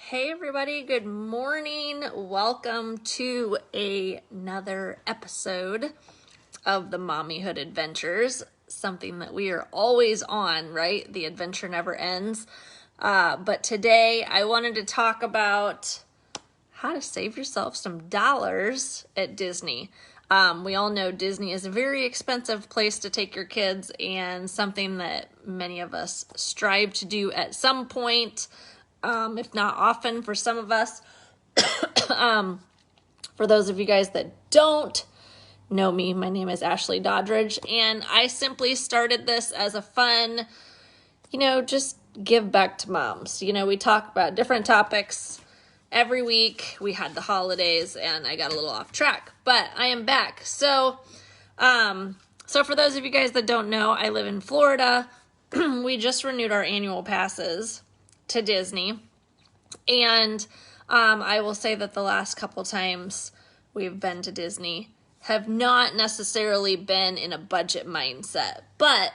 Hey everybody, good morning. Welcome to another episode of the Mommyhood Adventures, something that we are always on, right? The adventure never ends. But today I wanted to talk about how to save yourself some dollars at Disney. We all know Disney is a very expensive place to take your kids and something that many of us strive to do at some point. If not often for some of us. For those of you guys that don't know me, my name is Ashley Doddridge, and I simply started this as a fun, just give back to moms. We talk about different topics every week. We had the holidays, and I got a little off track, but I am back. So for those of you guys that don't know, I live in Florida. We just renewed our annual passes to Disney. And I will say that the last couple times we've been to Disney have not necessarily been in a budget mindset. But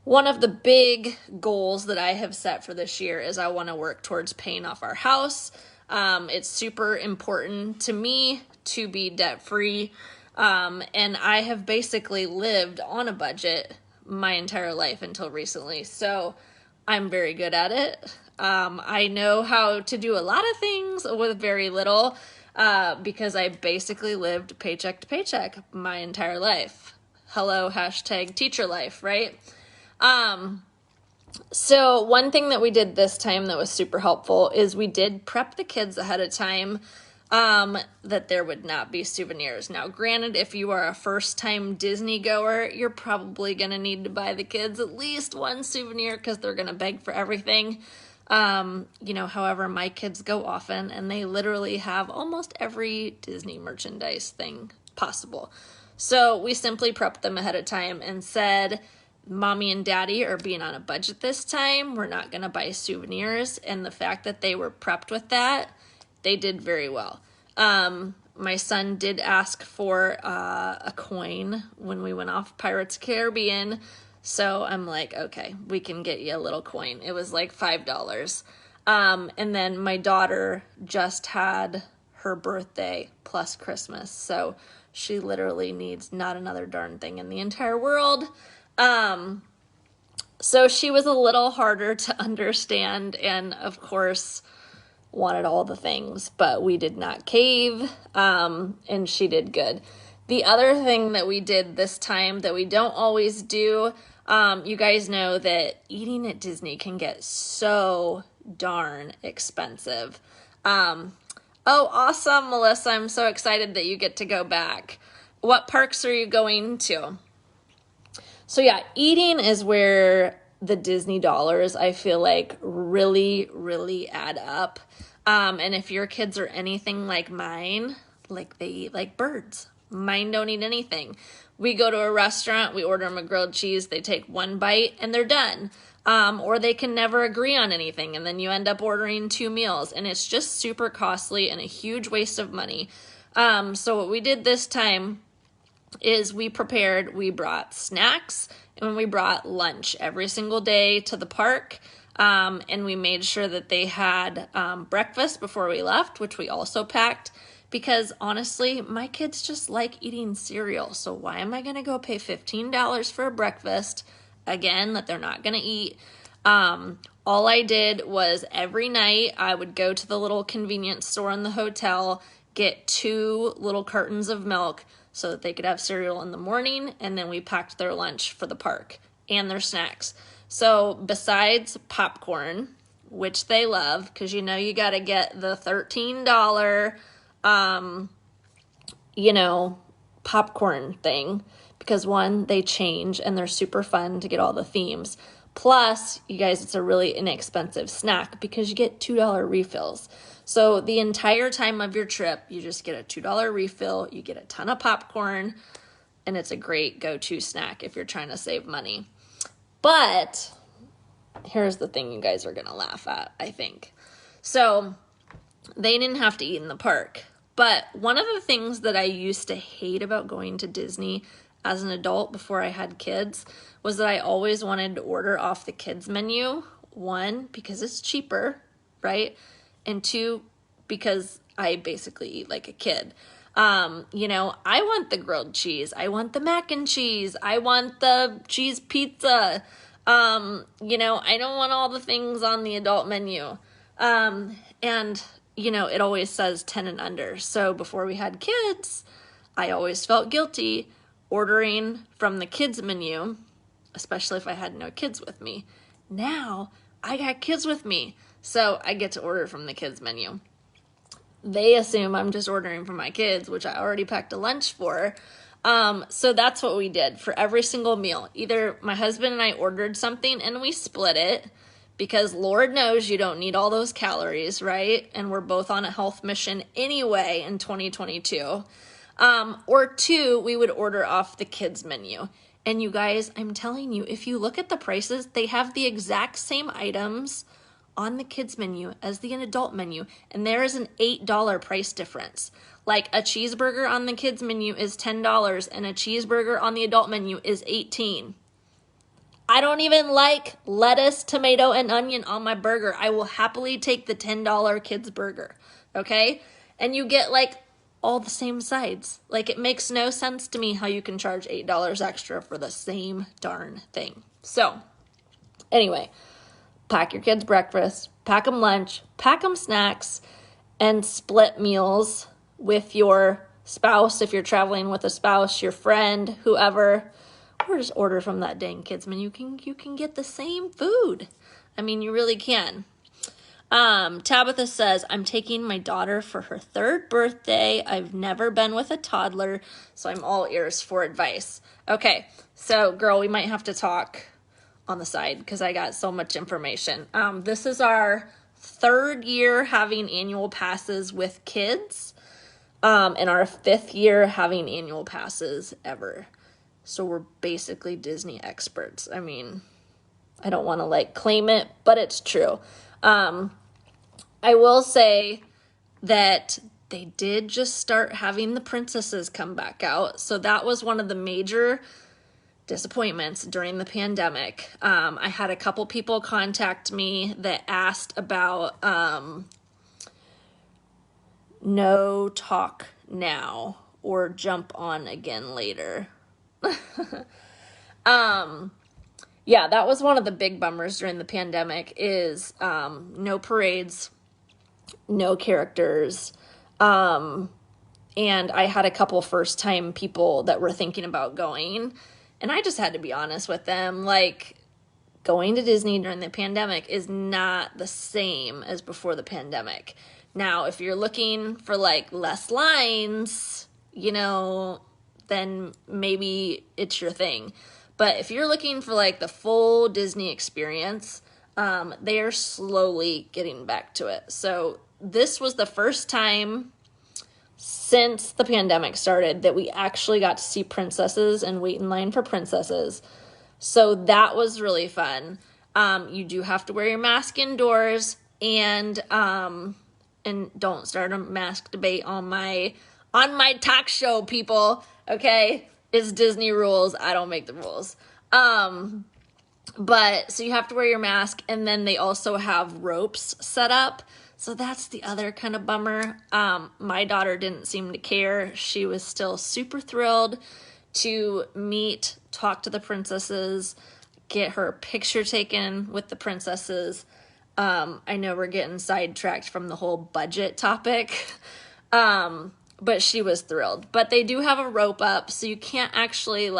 one of the big goals that I have set for this year is I want to work towards paying off our house. It's super important to me to be debt-free. And I have basically lived on a budget my entire life until recently. So I'm very good at it. I know how to do a lot of things with very little because I basically lived paycheck to paycheck my entire life. Hello, hashtag teacher life, right? So one thing that we did this time that was super helpful is we did prep the kids ahead of time that there would not be souvenirs. Now, granted, if you are a first-time Disney goer, you're probably going to need to buy the kids at least one souvenir because they're going to beg for everything. However, my kids go often, and they literally have almost every Disney merchandise thing possible. So we simply prepped them ahead of time and said, Mommy and Daddy are being on a budget this time. We're not going to buy souvenirs. And the fact that they were prepped with that, they did very well. My son did ask for a coin when we went off Pirates Caribbean. So I'm like, okay, we can get you a little coin. It was like $5. And then my daughter just had her birthday plus Christmas. So she literally needs not another darn thing in the entire world. So she was a little harder to understand and, of course, wanted all the things, but we did not cave, and she did good. The other thing that we did this time that we don't always do, you guys know that eating at Disney can get so darn expensive. Oh, awesome, Melissa. I'm so excited that you get to go back. What parks are you going to? So yeah, eating is where the Disney dollars, I feel like, really, really add up. And if your kids are anything like mine, like they eat like birds. Mine don't eat anything. We go to a restaurant, we order them a grilled cheese, they take one bite, and they're done. Or they can never agree on anything, and then you end up ordering 2 meals, and it's just super costly and a huge waste of money. So what we did this time is we brought snacks, and we brought lunch every single day to the park. And we made sure that they had breakfast before we left, which we also packed, because honestly, my kids just like eating cereal. So why am I going to go pay $15 for a breakfast, again, that they're not going to eat? All I did was every night I would go to the little convenience store in the hotel, get 2 little cartons of milk so that they could have cereal in the morning, and then we packed their lunch for the park and their snacks. So besides popcorn, which they love, because you got to get the $13, popcorn thing, because one, they change and they're super fun to get all the themes. Plus, you guys, it's a really inexpensive snack because you get $2 refills. So the entire time of your trip, you just get a $2 refill, you get a ton of popcorn, and it's a great go-to snack if you're trying to save money. But here's the thing you guys are going to laugh at, I think. So they didn't have to eat in the park. But one of the things that I used to hate about going to Disney as an adult before I had kids was that I always wanted to order off the kids menu. One, because it's cheaper, right? and 2, because I basically eat like a kid. I want the grilled cheese. I want the mac and cheese. I want the cheese pizza. I don't want all the things on the adult menu. And it always says 10 and under. So before we had kids, I always felt guilty ordering from the kids menu, especially if I had no kids with me. Now I got kids with me, so I get to order from the kids menu. They assume I'm just ordering for my kids, which I already packed a lunch for. So that's what we did for every single meal. Either my husband and I ordered something and we split it, because Lord knows you don't need all those calories, right? And we're both on a health mission anyway in 2022. Or 2, we would order off the kids menu. And you guys, I'm telling you, if you look at the prices, they have the exact same items on the kids menu as the adult menu, and there is an $8 price difference. Like a cheeseburger on the kids menu is $10 and a cheeseburger on the adult menu is $18. I don't even like lettuce, tomato, and onion on my burger. I will happily take the $10 kids burger, okay? And you get like all the same sides. Like, it makes no sense to me how you can charge $8 extra for the same darn thing. So anyway, pack your kids breakfast, pack them lunch, pack them snacks, and split meals with your spouse if you're traveling with a spouse, your friend, whoever, or just order from that dang kids menu. You can get the same food. I mean, you really can. Tabitha says, I'm taking my daughter for her 3rd birthday. I've never been with a toddler, so I'm all ears for advice. Okay, so girl, we might have to talk on the side because I got so much information. This is our 3rd year having annual passes with kids, and our 5th year having annual passes ever. So we're basically Disney experts. I mean, I don't want to claim it, but it's true. I will say that they did just start having the princesses come back out. So that was one of the major disappointments during the pandemic. I had a couple people contact me that asked about no talk now or jump on again later. Yeah, that was one of the big bummers during the pandemic is no parades, no characters. And I had a couple first-time people that were thinking about going. And I just had to be honest with them. Going to Disney during the pandemic is not the same as before the pandemic. Now, if you're looking for less lines, then maybe it's your thing. But if you're looking for the full Disney experience, they are slowly getting back to it. So this was the first time since the pandemic started that we actually got to see princesses and wait in line for princesses. So that was really fun. You do have to wear your mask indoors, and don't start a mask debate on my talk show, people. Okay, it's Disney rules. I don't make the rules. But so you have to wear your mask, and then they also have ropes set up. So that's the other kind of bummer. My daughter didn't seem to care. She was still super thrilled to talk to the princesses, get her picture taken with the princesses. I know we're getting sidetracked from the whole budget topic, but she was thrilled. But they do have a rope up, so you can't actually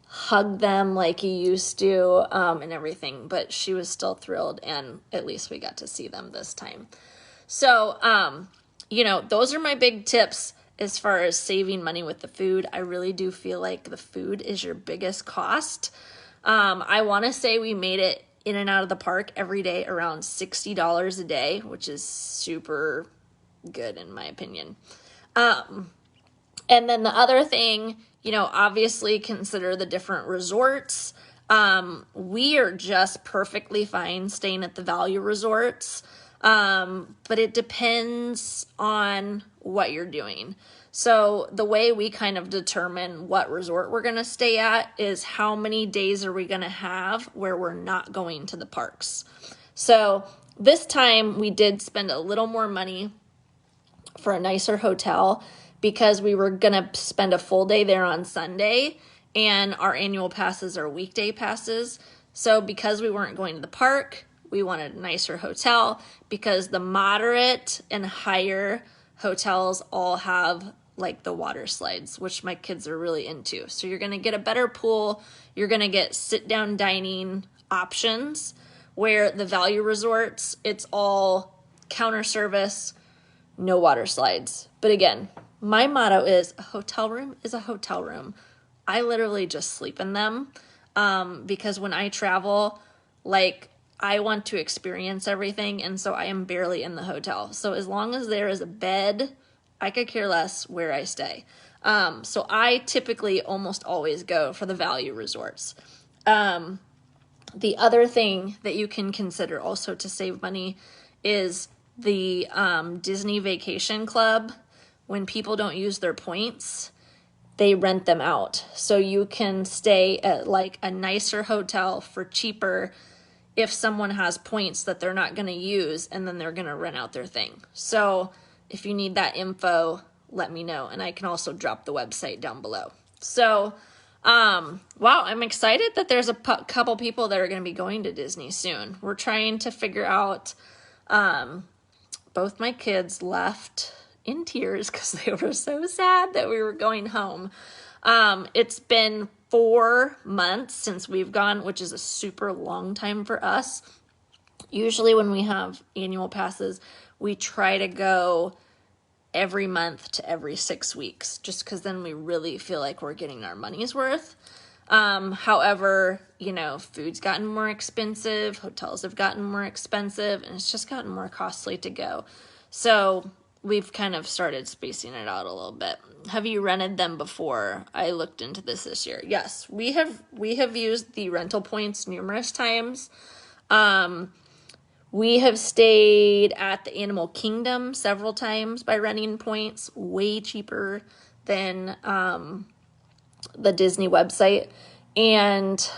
hug them like you used to, and everything, but she was still thrilled, and at least we got to see them this time. So, those are my big tips as far as saving money with the food. I really do feel like the food is your biggest cost. I want to say we made it in and out of the park every day around $60 a day, which is super good in my opinion. And then the other thing, obviously consider the different resorts. We are just perfectly fine staying at the value resorts. But it depends on what you're doing. So the way we kind of determine what resort we're going to stay at is how many days are we going to have where we're not going to the parks. So This time we did spend a little more money for a nicer hotel because we were going to spend a full day there on Sunday, and our annual passes are weekday passes. So because we weren't going to the park, we wanted a nicer hotel because the moderate and higher hotels all have like the water slides, which my kids are really into. So you're going to get a better pool. You're going to get sit-down dining options, where the value resorts, it's all counter service, no water slides. But again, my motto is a hotel room is a hotel room. I literally just sleep in them because when I travel, like, I want to experience everything, and so I am barely in the hotel. So as long as there is a bed, I could care less where I stay. So I typically almost always go for the value resorts. The other thing that you can consider also to save money is the Disney Vacation Club. When people don't use their points, they rent them out. So you can stay at like a nicer hotel for cheaper if someone has points that they're not going to use, and then they're going to rent out their thing. So if you need that info, let me know. And I can also drop the website down below. So, wow, I'm excited that there's a couple people that are going to be going to Disney soon. We're trying to figure out, both my kids left in tears because they were so sad that we were going home. It's been 4 months since we've gone, which is a super long time for us. Usually when we have annual passes, we try to go every month to every 6 weeks, just because then we really feel like we're getting our money's worth. However, you know, food's gotten more expensive, hotels have gotten more expensive, and it's just gotten more costly to go. So we've kind of started spacing it out a little bit. Have you rented them before? I looked into this year. Yes, we have used the rental points numerous times. We have stayed at the Animal Kingdom several times by renting points, way cheaper than the Disney website. And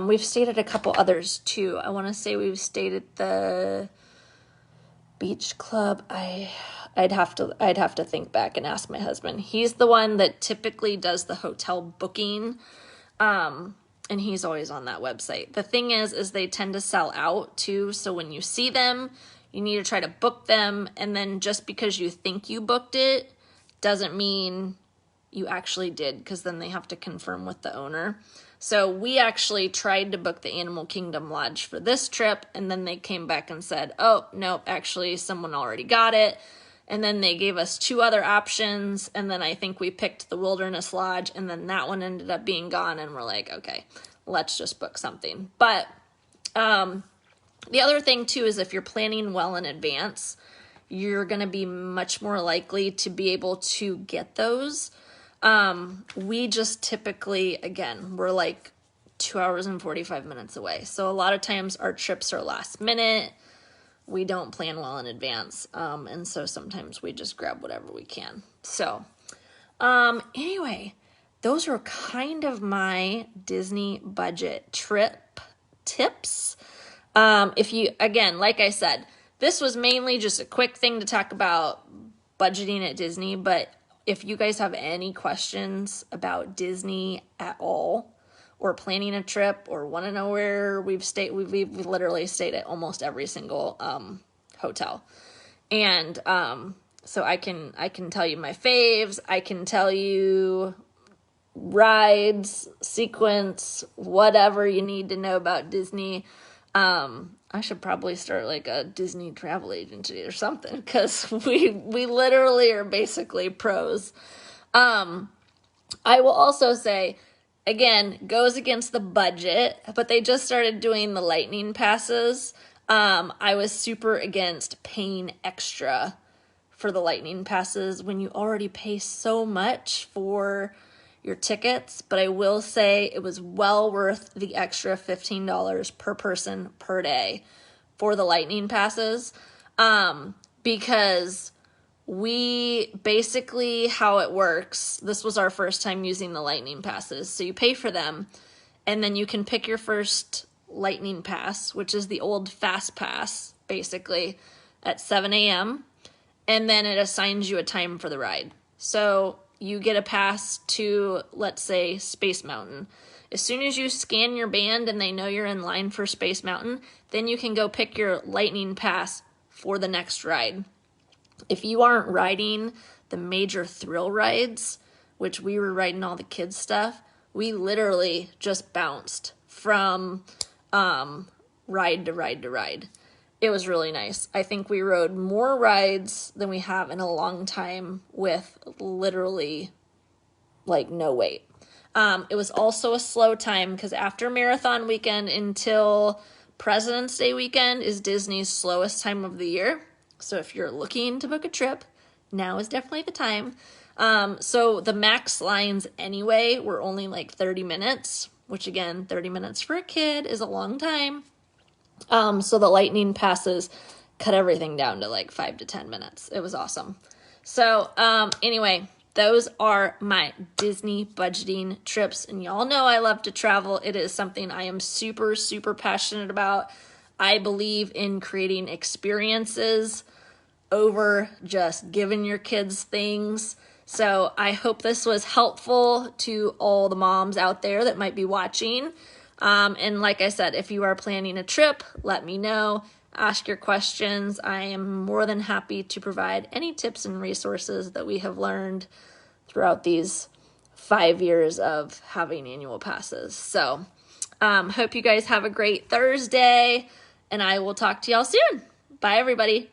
we've stayed at a couple others too. I want to say we've stayed at the Beach Club. I'd have to think back and ask my husband. He's the one that typically does the hotel booking. And he's always on that website. The thing is they tend to sell out too. So when you see them, you need to try to book them. And then just because you think you booked it doesn't mean you actually did, because then they have to confirm with the owner. So we actually tried to book the Animal Kingdom Lodge for this trip, and then they came back and said, oh, nope, actually someone already got it. And then they gave us 2 other options, and then I think we picked the Wilderness Lodge, and then that one ended up being gone, and we're like, okay, let's just book something. But the other thing, too, is if you're planning well in advance, you're going to be much more likely to be able to get those. We just typically, again, we're like 2 hours and 45 minutes away. So a lot of times our trips are last minute. We don't plan well in advance. And so sometimes we just grab whatever we can. So, anyway, those are kind of my Disney budget trip tips. If you, again, like I said, this was mainly just a quick thing to talk about budgeting at Disney, but if you guys have any questions about Disney at all, or planning a trip, or want to know where we've stayed, we've literally stayed at almost every single hotel. And so I can tell you my faves, I can tell you rides, sequence, whatever you need to know about Disney. I should probably start like a Disney travel agency or something, because we literally are basically pros. I will also say, again, goes against the budget, but they just started doing the lightning passes. I was super against paying extra for the lightning passes when you already pay so much for your tickets, but I will say it was well worth the extra $15 per person per day for the lightning passes, because we basically, how it works, this was our first time using the lightning passes. So you pay for them, and then you can pick your first lightning pass, which is the old fast pass, basically, at 7 a.m., and then it assigns you a time for the ride. So you get a pass to, let's say, Space Mountain. As soon as you scan your band and they know you're in line for Space Mountain, then you can go pick your Lightning Pass for the next ride. If you aren't riding the major thrill rides, which we were riding all the kids' stuff, we literally just bounced from ride to ride to ride. It was really nice. I think we rode more rides than we have in a long time with literally like no wait. It was also a slow time because after Marathon Weekend until President's Day weekend is Disney's slowest time of the year. So if you're looking to book a trip, now is definitely the time. So the max lines anyway were only like 30 minutes, which again, 30 minutes for a kid is a long time. So the Lightning Passes cut everything down to like 5 to 10 minutes. It was awesome. So anyway, those are my Disney budgeting trips. And y'all know I love to travel. It is something I am super, super passionate about. I believe in creating experiences over just giving your kids things. So I hope this was helpful to all the moms out there that might be watching. And like I said, if you are planning a trip, let me know. Ask your questions. I am more than happy to provide any tips and resources that we have learned throughout these 5 years of having annual passes. So hope you guys have a great Thursday, and I will talk to y'all soon. Bye, everybody.